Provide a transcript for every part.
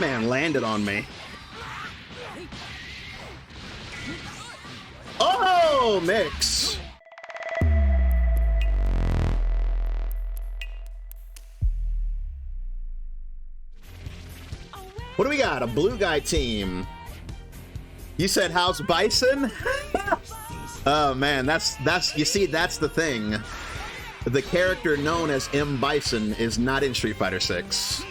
Man landed on me. Oh, mix. What do we got? A blue guy team. You said House Bison? Oh man, that's you see, that's the thing. The character known as M. Bison is not in Street Fighter 6.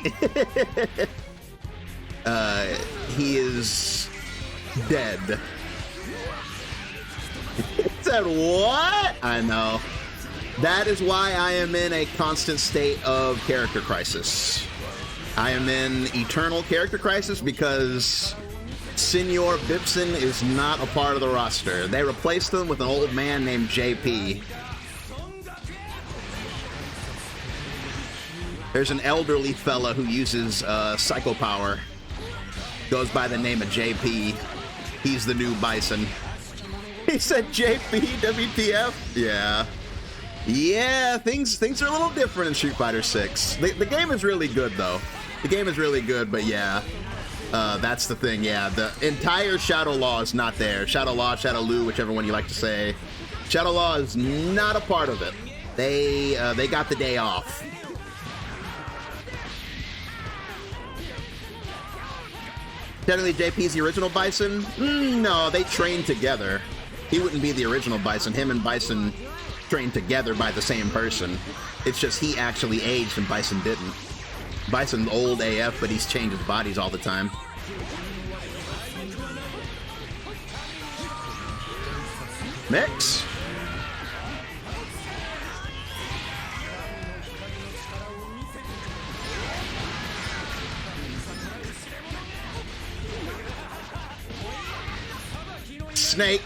He is dead. Said what? I know. That is why I am in a constant state of character crisis. I am in eternal character crisis because Senor Bipson is not a part of the roster. They replaced him with an old man named JP. There's an elderly fella who uses psycho power. Goes by the name of JP. He's the new Bison. He said JP, WTF? Yeah. Yeah, things are a little different in Street Fighter 6. The game is really good, though. The game is really good, but yeah. That's the thing, yeah. The entire Shadow Law is not there. Shadow Law, Shadow Lu, whichever one you like to say. Shadow Law is not a part of it. They got the day off. Technically, JP's the original Bison? No, they trained together. He wouldn't be the original Bison. Him and Bison trained together by the same person. It's just he actually aged and Bison didn't. Bison's old AF, but he's changed his bodies all the time. Mix. Snake.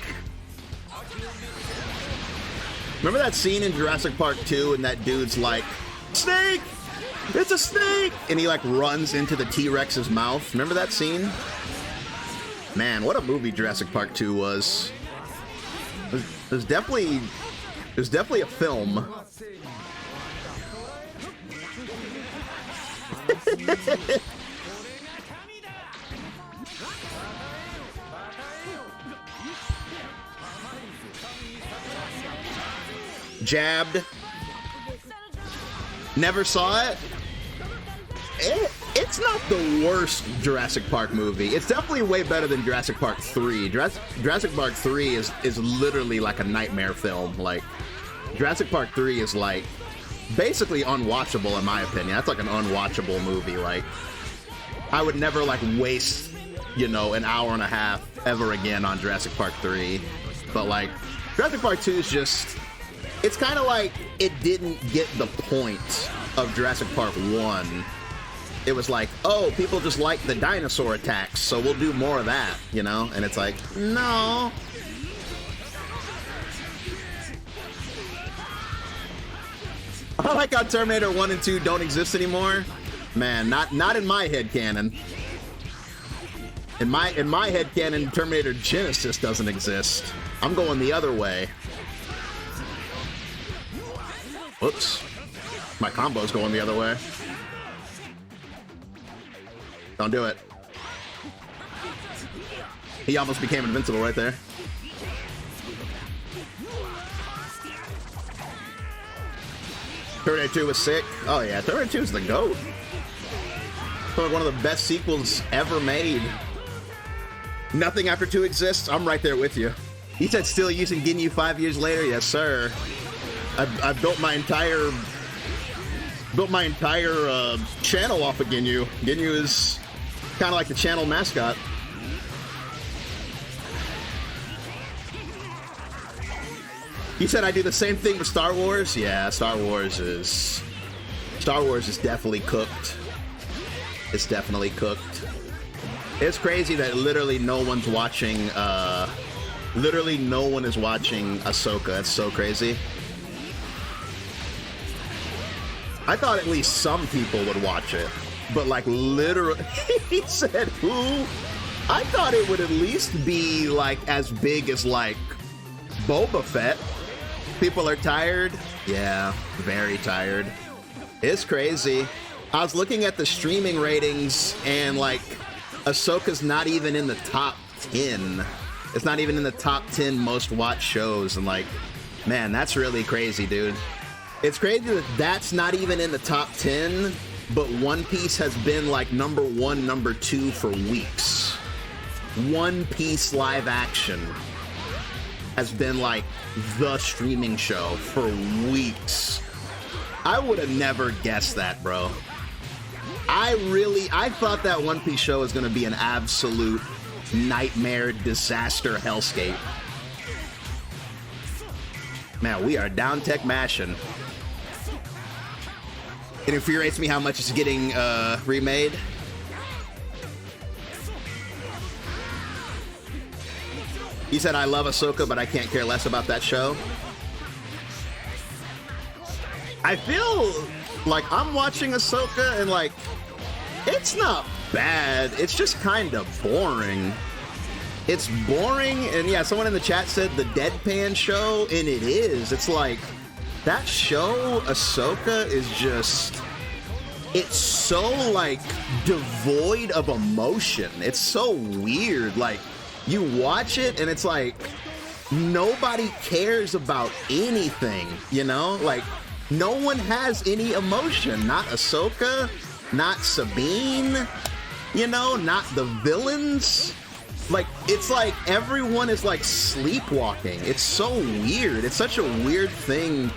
Remember that scene in Jurassic Park 2 and that dude's like, Snake! It's a snake! And he like runs into the T-Rex's mouth. Remember that scene? Man, what a movie Jurassic Park 2 was. There's definitely a film. Jabbed. Never saw it. It's not the worst Jurassic Park movie. It's definitely way better than Jurassic Park 3. Jurassic Park 3 is literally like a nightmare film. Like, Jurassic Park 3 is like basically unwatchable in my opinion. That's like an unwatchable movie. Like, I would never like waste, you know, an hour and a half ever again on Jurassic Park 3. But like, Jurassic Park 2 is just, it's kind of like it didn't get the point of Jurassic Park 1. It was like, oh, people just like the dinosaur attacks, so we'll do more of that, you know? And it's like, no. I like how Terminator 1 and 2 don't exist anymore. Man, not in my headcanon. In my headcanon, Terminator Genesis doesn't exist. I'm going the other way. Whoops. My combo's going the other way. Don't do it. He almost became invincible right there. Terminator 2 was sick. Oh yeah, Terminator 2 is the GOAT. One of the best sequels ever made. Nothing after 2 exists. I'm right there with you. He said still using Ginyu 5 years later. Yes, sir. I've built my entire channel off of Ginyu. Ginyu is kind of like the channel mascot. You said I do the same thing with Star Wars? Yeah, Star Wars is definitely cooked. It's definitely cooked. It's crazy that literally no one's watching, literally no one is watching Ahsoka. It's so crazy. I thought at least some people would watch it, but like literally, he said who? I thought it would at least be like as big as like Boba Fett. People are tired. Yeah, very tired. It's crazy. I was looking at the streaming ratings, and like Ahsoka's not even in the top 10. It's not even in the top 10 most watched shows, and like, man, that's really crazy, dude. It's crazy that that's not even in the top 10, but One Piece has been like number 1, number 2 for weeks. One Piece live action has been like the streaming show for weeks. I would have never guessed that, bro. I thought that One Piece show was going to be an absolute nightmare, disaster, hellscape. Man, we are down tech mashing. It infuriates me how much it's getting remade. He said, I love Ahsoka, but I can't care less about that show. I feel like I'm watching Ahsoka and like, it's not bad. It's just kind of boring. It's boring. And yeah, someone in the chat said the deadpan show, and it is. It's like, that show, Ahsoka, is just, it's so like devoid of emotion. It's so weird. Like, you watch it and it's like, nobody cares about anything, you know? Like, no one has any emotion. Not Ahsoka, not Sabine, you know, not the villains. Like, it's like everyone is like sleepwalking. It's so weird. It's such a weird thing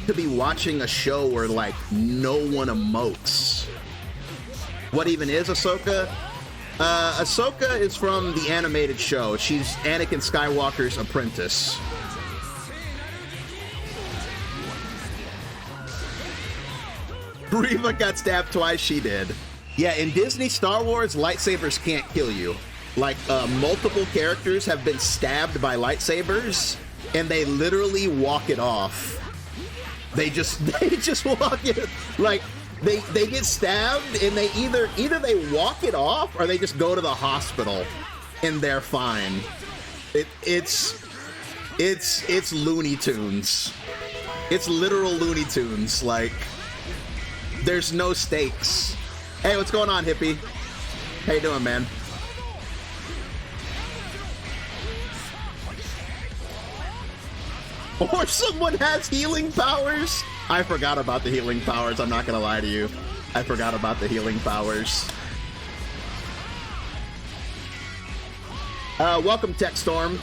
to be watching a show where like no one emotes. What even is Ahsoka? Ahsoka is from the animated show. She's Anakin Skywalker's apprentice. Reva got stabbed twice, she did. Yeah, in Disney Star Wars, lightsabers can't kill you. Like, multiple characters have been stabbed by lightsabers, and they literally walk it off. They just walk it, like, they get stabbed, and they either they walk it off, or they just go to the hospital, and they're fine. It's Looney Tunes. It's literal Looney Tunes, like, there's no stakes. Hey, what's going on, hippie? How you doing, man? Or someone has healing powers? I forgot about the healing powers, I'm not gonna lie to you. I forgot about the healing powers. Welcome, Tech Storm.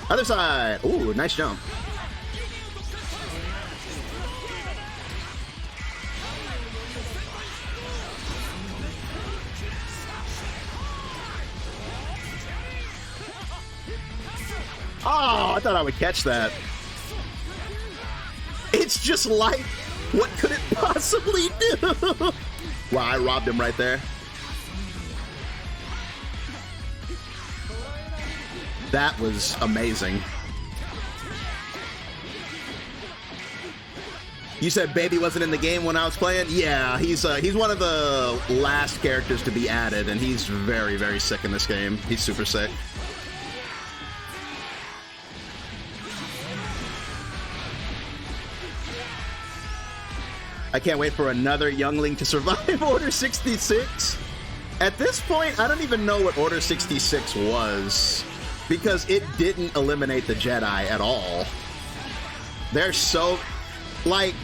Other side. Ooh, nice jump. Oh, I thought I would catch that. It's just like, what could it possibly do? Wow, I robbed him right there. That was amazing. You said Baby wasn't in the game when I was playing? Yeah, he's one of the last characters to be added, and he's very, very sick in this game. He's super sick. I can't wait for another youngling to survive Order 66. At this point, I don't even know what Order 66 was, because it didn't eliminate the Jedi at all. They're so, like,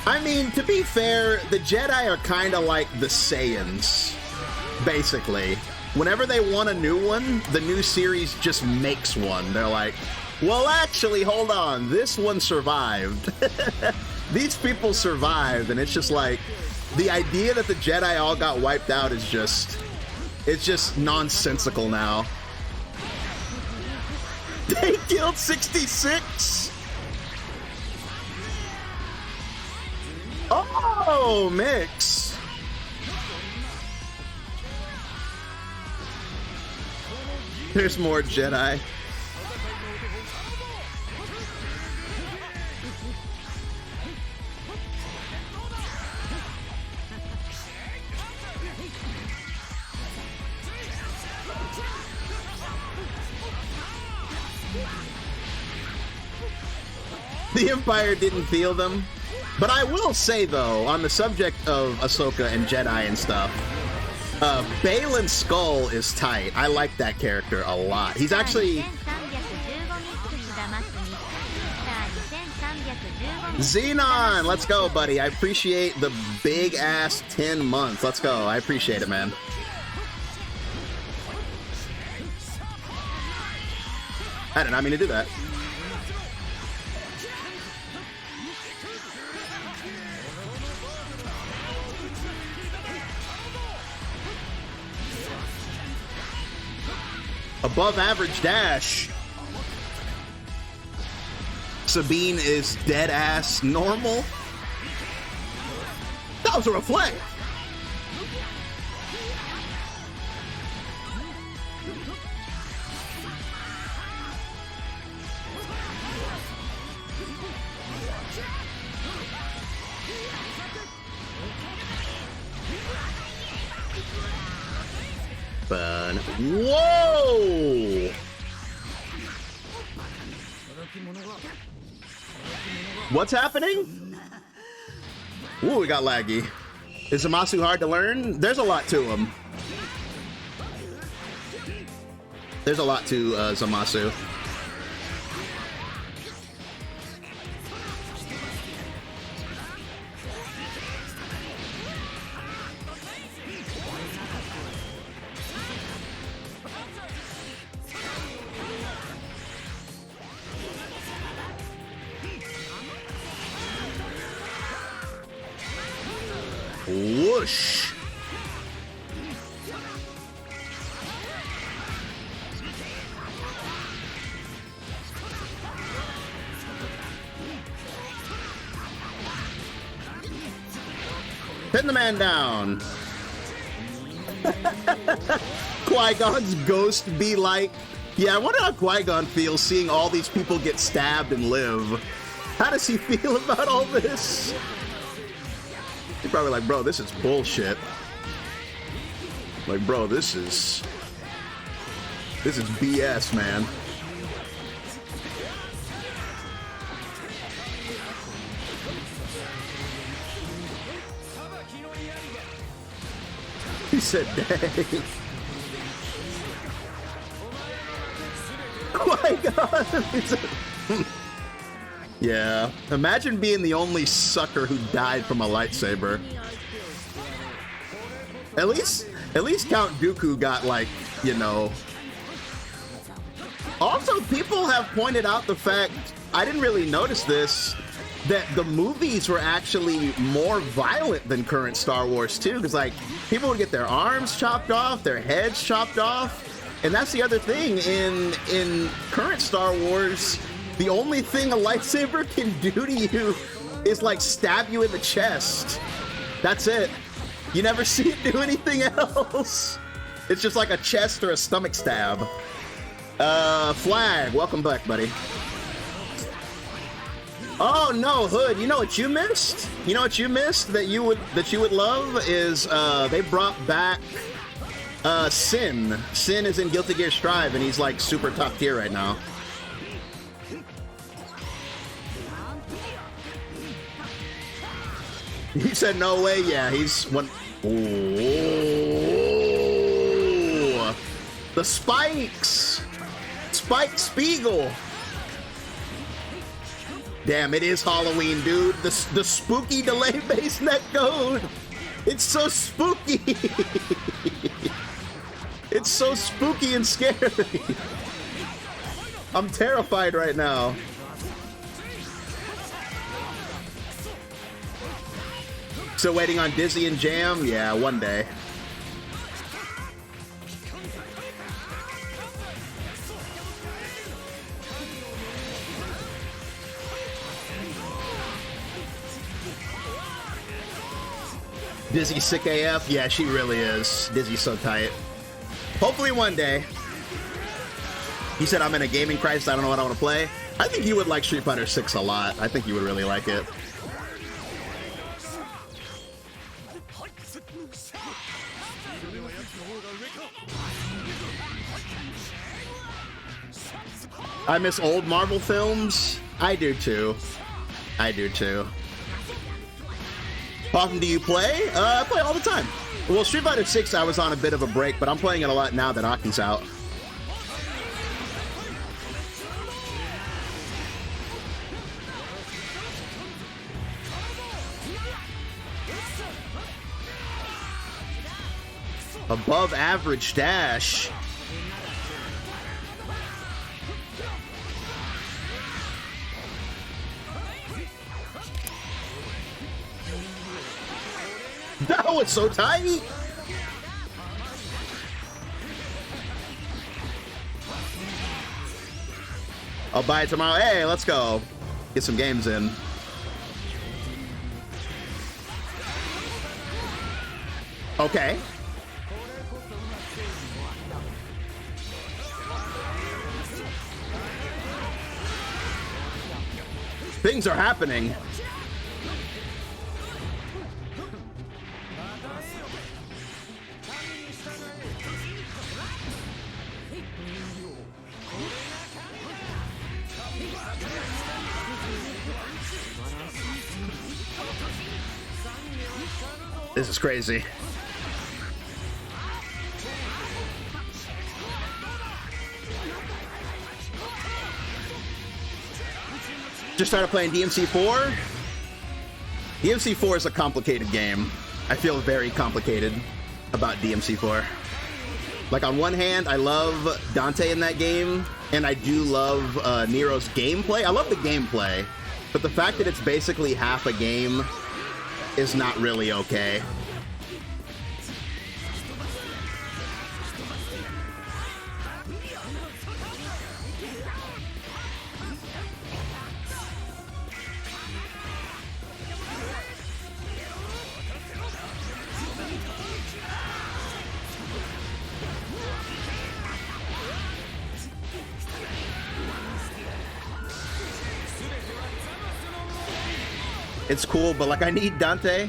I mean, to be fair, the Jedi are kind of like the Saiyans, basically. Whenever they want a new one, the new series just makes one. They're like, well, actually, hold on, this one survived. These people survived, and it's just like, the idea that the Jedi all got wiped out is just, it's just nonsensical now. They killed 66? Oh, mix. There's more Jedi. The Empire didn't feel them. But I will say, though, on the subject of Ahsoka and Jedi and stuff, Baylan Skull is tight. I like that character a lot. He's actually... Xenon! Let's go, buddy. I appreciate the big-ass 10 months. Let's go. I appreciate it, man. I did not mean to do that. Above average dash. Sabine is dead ass normal. That was a reflect. Fun. Whoa! What's happening? Ooh, we got laggy. Is Zamasu hard to learn? There's a lot to him. There's a lot to Zamasu. Whoosh! Pin the man down. Qui-Gon's ghost be like, yeah, I wonder how Qui-Gon feels seeing all these people get stabbed and live. How does he feel about all this? He's probably like, bro, this is bullshit. Like, bro, this is BS, man. He said, dang. Qui-Gon. Yeah, imagine being the only sucker who died from a lightsaber. At least Count Dooku got, like, you know. Also, people have pointed out the fact, I didn't really notice this, that the movies were actually more violent than current Star Wars too, because like people would get their arms chopped off, their heads chopped off, and that's the other thing in current Star Wars. The only thing a lightsaber can do to you is like stab you in the chest. That's it. You never see it do anything else. It's just like a chest or a stomach stab. Flag, welcome back, buddy. Oh no, Hood, you know what you missed? You know what you missed that you would love is they brought back Sin. Sin is in Guilty Gear Strive and he's like super top tier right now. He said no way, yeah, he's one. Ooh. The spikes! Spike Spiegel! Damn, it is Halloween, dude. The spooky delay-based netcode. It's so spooky. It's so spooky and scary. I'm terrified right now. Still waiting on Dizzy and Jam? Yeah, one day. Dizzy's sick AF? Yeah, she really is. Dizzy's so tight. Hopefully one day. He said, I'm in a gaming crisis, I don't know what I want to play. I think you would like Street Fighter 6 a lot. I think you would really like it. I miss old Marvel films. I do too. I do too. How often do you play? I play all the time. Well, Street Fighter 6, I was on a bit of a break, but I'm playing it a lot now that Aki's out. Above average dash. That was so tight. I'll buy it tomorrow. Hey, let's go. Get some games in. Okay. Things are happening. This is crazy. Just started playing DMC4. DMC4 is a complicated game. I feel very complicated about DMC4. Like, on one hand, I love Dante in that game, and I do love Nero's gameplay. I love the gameplay, but the fact that it's basically half a game is not really okay. It's cool, but like, I need Dante.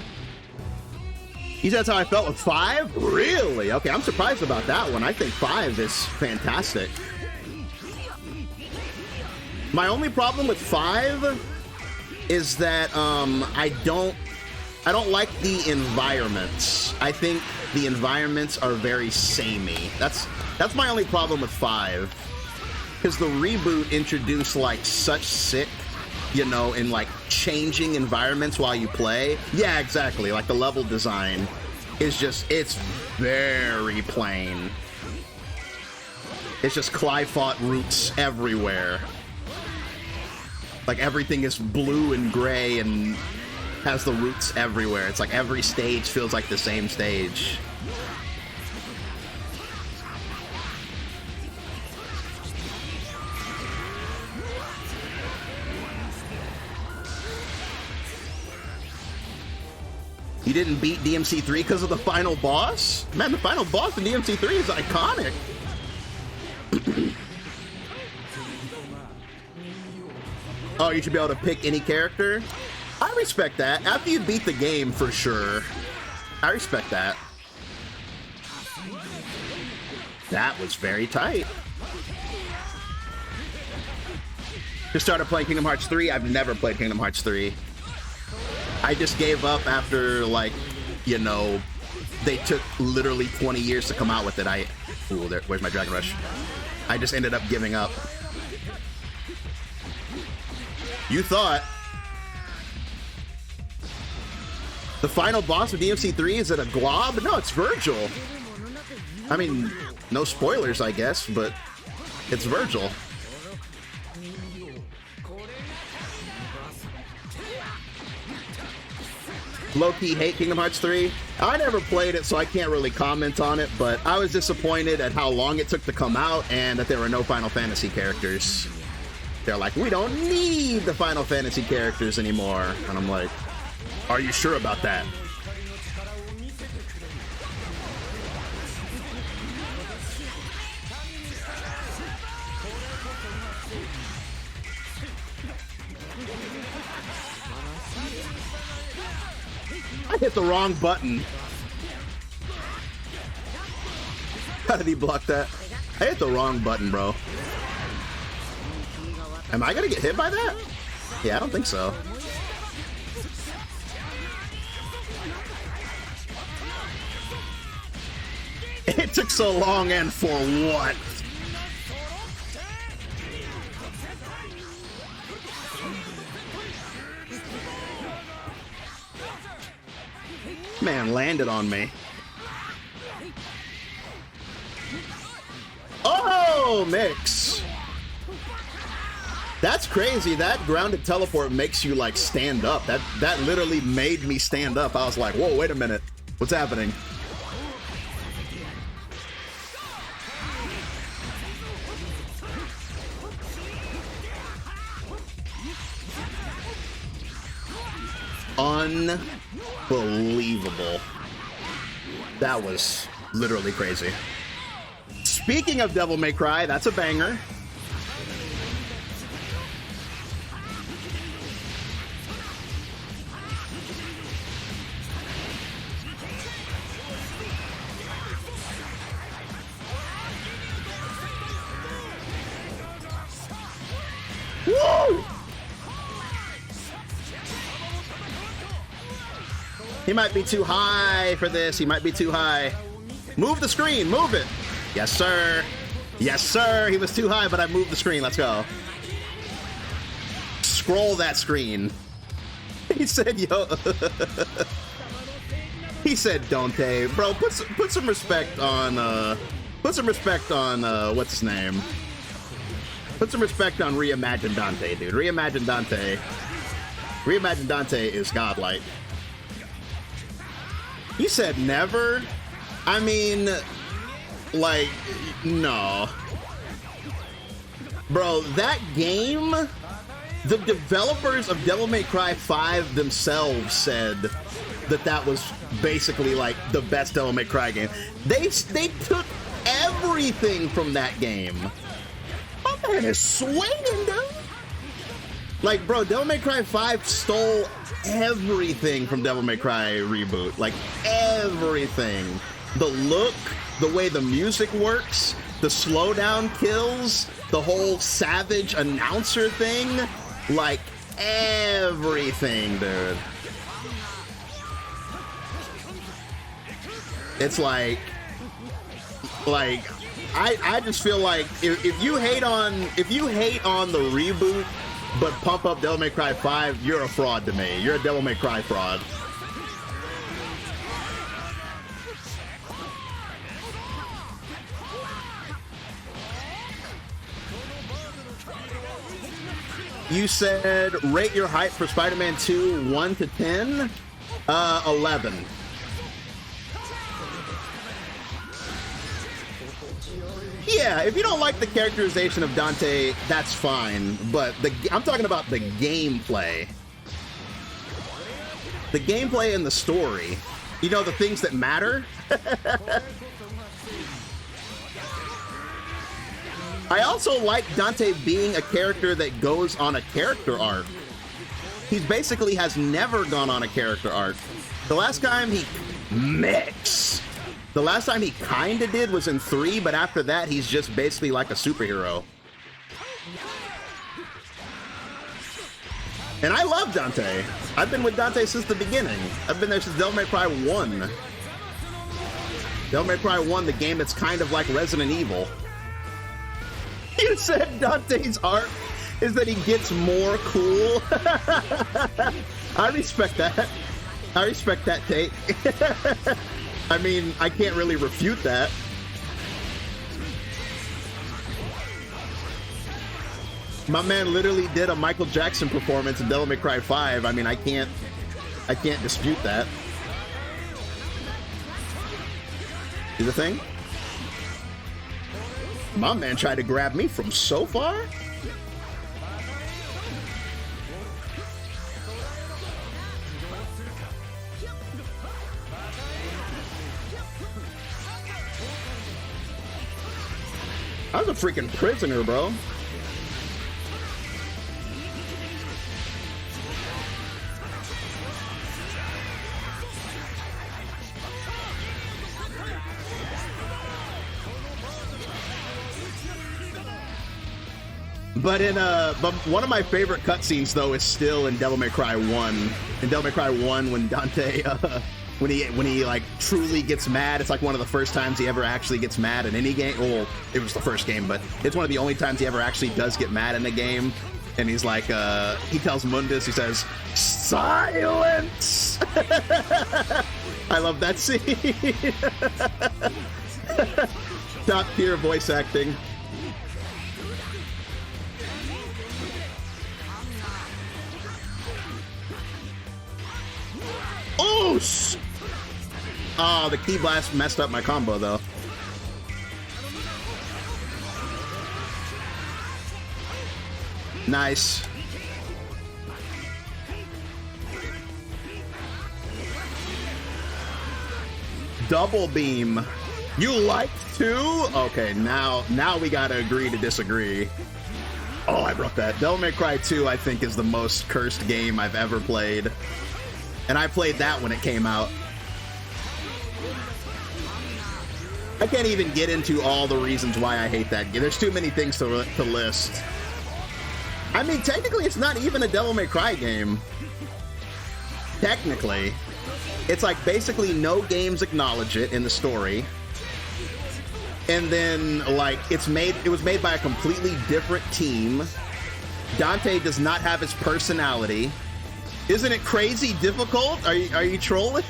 He said that's how I felt with 5? Really? Okay, I'm surprised about that one. I think 5 is fantastic. My only problem with 5 is that I don't like the environments. I think the environments are very samey. That's my only problem with 5. Because the reboot introduced like such sick, you know, in like changing environments while you play. Yeah, exactly. Like, the level design is just, it's very plain. It's just Clive-fought roots everywhere. Like, everything is blue and gray and has the roots everywhere. It's like every stage feels like the same stage. You didn't beat DMC3 because of the final boss? Man, the final boss in DMC3 is iconic. Oh, you should be able to pick any character? I respect that. After you beat the game, for sure. I respect that. That was very tight. Just started playing Kingdom Hearts 3. I've never played Kingdom Hearts 3. I just gave up after, like, you know, they took literally 20 years to come out with it. Ooh, where's my Dragon Rush? I just ended up giving up. You thought the final boss of DMC3 is it a glob? No, it's Virgil. I mean, no spoilers, I guess, but it's Virgil. Low-key hate Kingdom Hearts 3. I never played it, so I can't really comment on it, but I was disappointed at how long it took to come out and that there were no Final Fantasy characters. They're like, we don't need the Final Fantasy characters anymore. And I'm like, are you sure about that? I hit the wrong button. How did he block that? I hit the wrong button, bro. Am I gonna get hit by that? Yeah, I don't think so. took so long, and for what? Man landed on me. Oh, mix. That's crazy. That grounded teleport makes you like stand up. That literally made me stand up. I was like, whoa, wait a minute. What's happening? Unbelievable. That was literally crazy. Speaking of Devil May Cry, that's a banger. Woo! He might be too high for this. He might be too high. Move the screen. Move it. Yes, sir. Yes, sir. He was too high, but I moved the screen. Let's go. Scroll that screen. He said, yo. He said, Dante. Bro, put some respect on, what's his name? Put some respect on Reimagined Dante, dude. Reimagined Dante is godlike. You said never? I mean, like, no. Bro, that game, the developers of Devil May Cry 5 themselves said that was basically like the best Devil May Cry game. They took everything from that game. My man is swinging, dude. Like, bro, Devil May Cry 5 stole everything from Devil May Cry Reboot. Like, everything. The look, the way the music works, the slowdown kills, the whole savage announcer thing. Like, everything, dude. It's like I just feel like if you hate on the reboot but pump up Devil May Cry 5, you're a fraud to me. You're a Devil May Cry fraud. You said rate your hype for Spider-Man 2 1 to 10? 11. Yeah, if you don't like the characterization of Dante, that's fine. But I'm talking about the gameplay. The gameplay and the story. You know, the things that matter. I also like Dante being a character that goes on a character arc. He basically has never gone on a character arc. The last time he kinda did was in 3, but after that, he's just basically like a superhero. And I love Dante. I've been with Dante since the beginning. I've been there since Devil May Cry 1. Devil May Cry 1, the game that's kind of like Resident Evil. You said Dante's arc is that he gets more cool. I respect that. I respect that take. I mean, I can't really refute that. My man literally did a Michael Jackson performance in Devil May Cry 5. I mean, I can't dispute that. See the thing? My man tried to grab me from so far? I was a freaking prisoner, bro. But one of my favorite cutscenes though is still in Devil May Cry 1. In Devil May Cry 1 when Dante when he like truly gets mad. It's like one of the first times he ever actually gets mad in any game. Well, it was the first game, but it's one of the only times he ever actually does get mad in a game. And he's like, he tells Mundus, he says, "Silence!" I love that scene. Top tier voice acting. Oh, oh, the key blast messed up my combo, though. Nice. Double beam. You like to? Okay, now we gotta agree to disagree. Oh, I broke that. Devil May Cry 2, I think, is the most cursed game I've ever played. And I played that when it came out. I can't even get into all the reasons why I hate that game. There's too many things to list. I mean, technically, it's not even a Devil May Cry game. Technically. It's like basically no games acknowledge it in the story. And then, like, it was made by a completely different team. Dante does not have his personality. Isn't it crazy difficult? Are you trolling?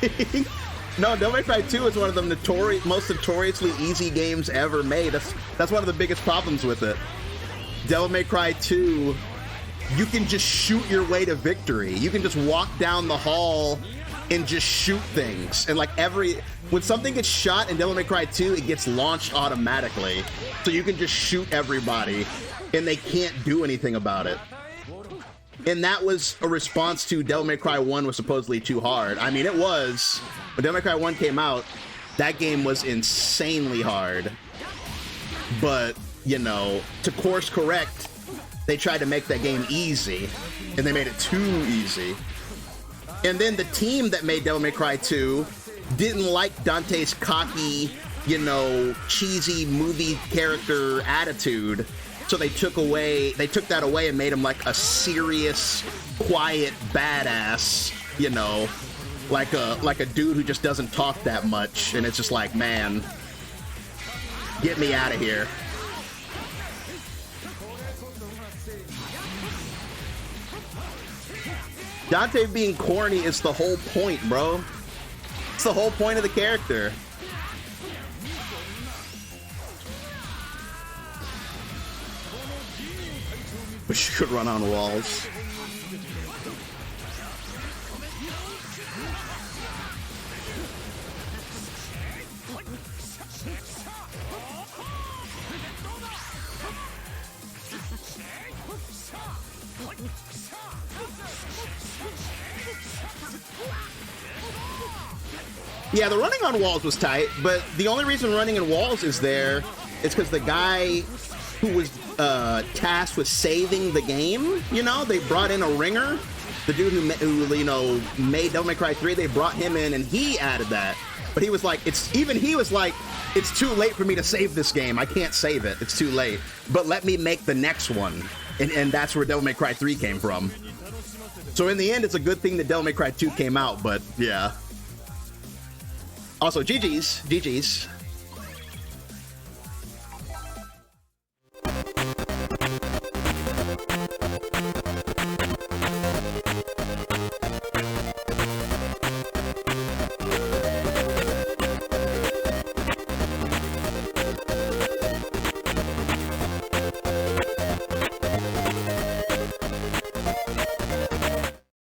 No, Devil May Cry 2 is one of the most notoriously easy games ever made. That's one of the biggest problems with it. Devil May Cry 2, you can just shoot your way to victory. You can just walk down the hall and just shoot things. And like when something gets shot in Devil May Cry 2, it gets launched automatically. So you can just shoot everybody and they can't do anything about it. And that was a response to Devil May Cry 1 was supposedly too hard. I mean, it was. When Devil May Cry 1 came out, that game was insanely hard. But, you know, to course correct, they tried to make that game easy, and they made it too easy. And then the team that made Devil May Cry 2 didn't like Dante's cocky, you know, cheesy movie character attitude. So they took that away and made him like a serious, quiet badass, you know, like a dude who just doesn't talk that much. And it's just like, man, get me out of here. Dante being corny is the whole point, bro. It's the whole point of the character. Wish you could run on walls. Yeah, the running on walls was tight, but the only reason running in walls is there is because the guy who was tasked with saving the game, you know, they brought in a ringer. The dude who you know made Devil May Cry 3, they brought him in and he added that. But he was like, it's too late for me to save this game. I can't save it. It's too late. But let me make the next one. And that's where Devil May Cry 3 came from. So in the end, it's a good thing that Devil May Cry 2 came out, but yeah. Also, GG's.